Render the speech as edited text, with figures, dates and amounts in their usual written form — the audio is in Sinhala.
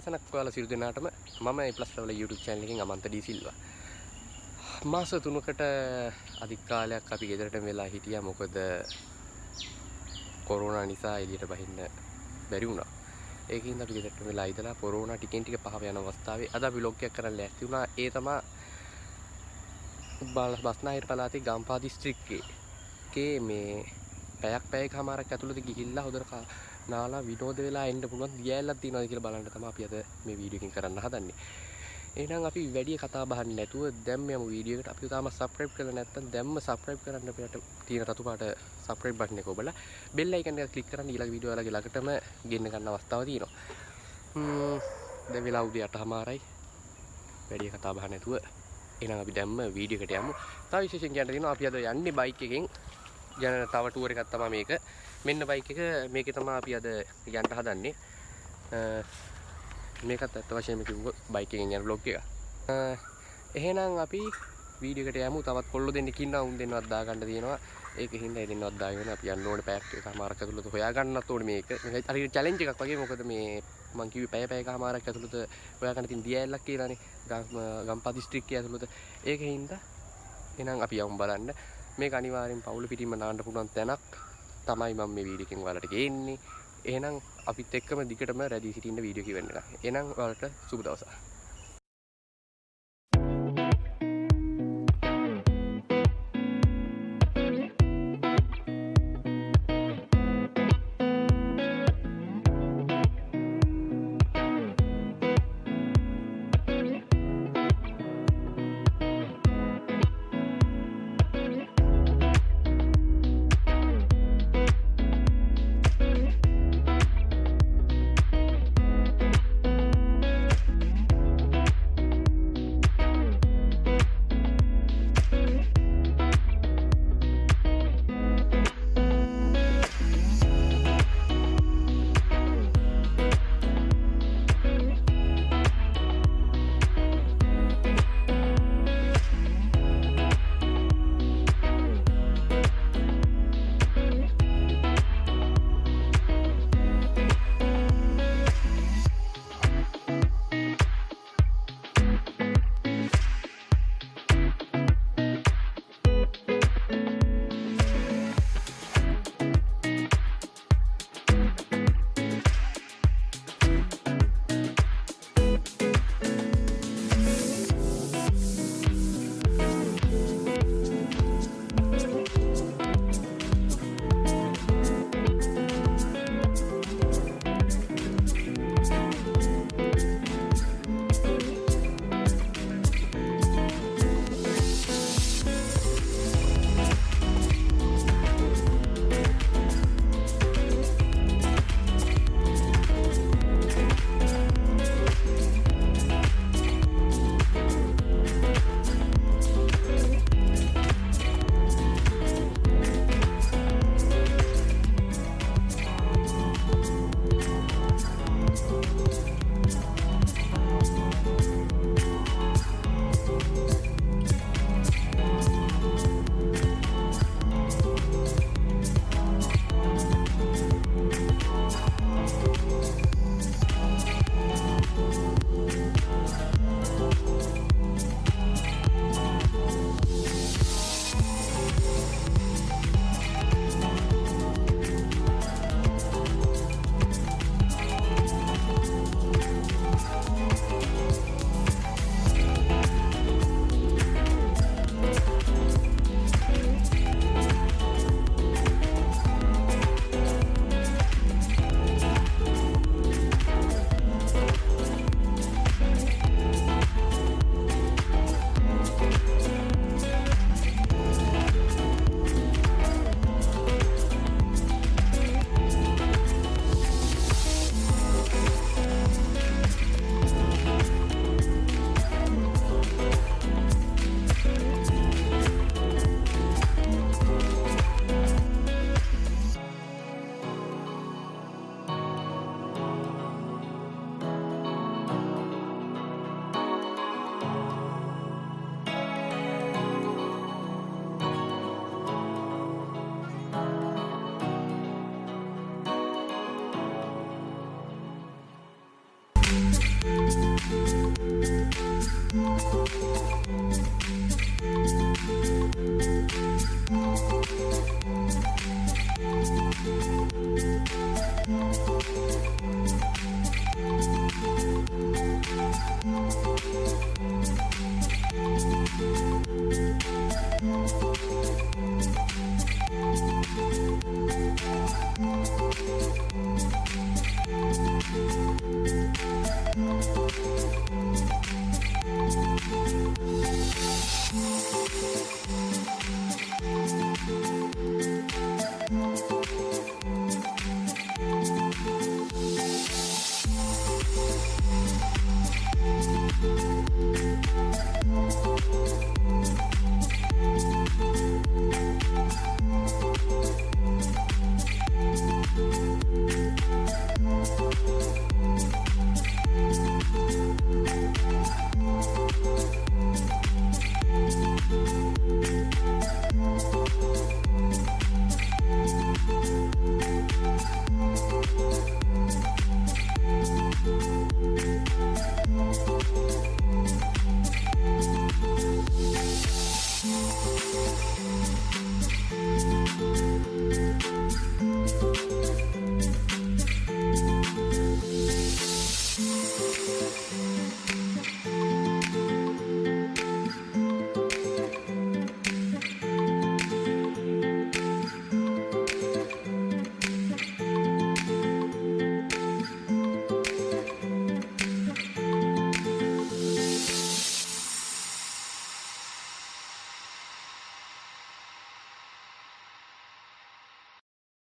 සුබදේශනක් ඔයාලා සියලු දෙනාටම මම A+ Travel YouTube channel එකෙන් Amantha D Silva. මාස 3කට අධික කාලයක් අපි ගෙදරට වෙලා හිටියා. මොකද කොරෝනා නිසා එළියට බහින්න බැරි වුණා. ඒකින් අපි ගෙදරට වෙලා ඉඳලා කොරෝනා ටිකෙන් ටික පහව යන අවස්ථාවේ අද අපි vlog එකක් කරන්න ලෑස්ති වුණා. ඒ තමයි බස්නාහිර පළාතේ ගම්පහ දිස්ත්‍රික්කයේ මේ පැයකමාරක් ඇතුළත ගිහිල්ලා හොදට නාලා විනෝද වෙලා එන්න පුළුවන් දියැලක් තියෙනවද කියලා බලන්න තමයි අපි අද මේ වීඩියෝ එකකින් කරන්න හදන්නේ. එහෙනම් අපි වැඩි කතා බහන්නේ නැතුව දැන් යමු වීඩියෝ එකට. අපි තාම subscribe කරලා නැත්නම් දැන්ම subscribe කරන්න අපිට තියෙන රතු පාට subscribe button එක ඔබලා bell icon එක click කරන් ඊළඟ වීඩියෝ වලගේ ළඟටම ගෙන්න ගන්න අවස්ථාව තියෙනවා. දැන් වෙලා උදේ 8:00යි. වැඩි කතා බහ නැතුව එහෙනම් අපි දැන්ම වීඩියෝ එකට යමු. තව විශේෂයෙන් කියන්න තියෙනවා අපි අද යන්නේ බයික් එකෙන්. යන තව ටුවර් එකක් තමයි මේක. මෙන්න බයික් එක මේකේ තමයි අපි අද යන්න හදන්නේ. මේකත් අත්ත වශයෙන්ම කිව්වොත් බයික් එකෙන් යන vlog එක. එහෙනම් අපි වීඩියෝ එකට යමු. තවත් කොල්ලෝ දෙන්නෙක් ඉන්නවා. උන් දෙන්නවත් දා ගන්න තියෙනවා. ඒක හින්දා දෙන්නවත් දාගෙන අපි යන්න ඕනේ පැයක් එකමාරක් ඇතුළත හොයා ගන්නත් ඕනේ මේක. මේක හරියට චැලෙන්ජ් එකක් වගේ. මොකද මේ මං කිව්වේ පැයකමාරක් ඇතුළත හොයා ගන්න තියෙන දියැලක් කියලානේ. ගම්පහ දිස්ත්‍රික්කයේ ඇතුළත. ඒක හින්දා එහෙනම් අපි යමු බලන්න. මේක අනිවාර්යෙන් පවුල පිටින්ම නාන්න පුළුවන් තැනක් තමයි මම මේ වීඩියෝ එකෙන් ඔයාලට ගේන්නේ. එහෙනම් අපිත් එක්කම දිගටම රැඳී සිටින්න වීඩියෝ එක වෙන්න. එහෙනම් ඔයාලට සුබ දවසක්.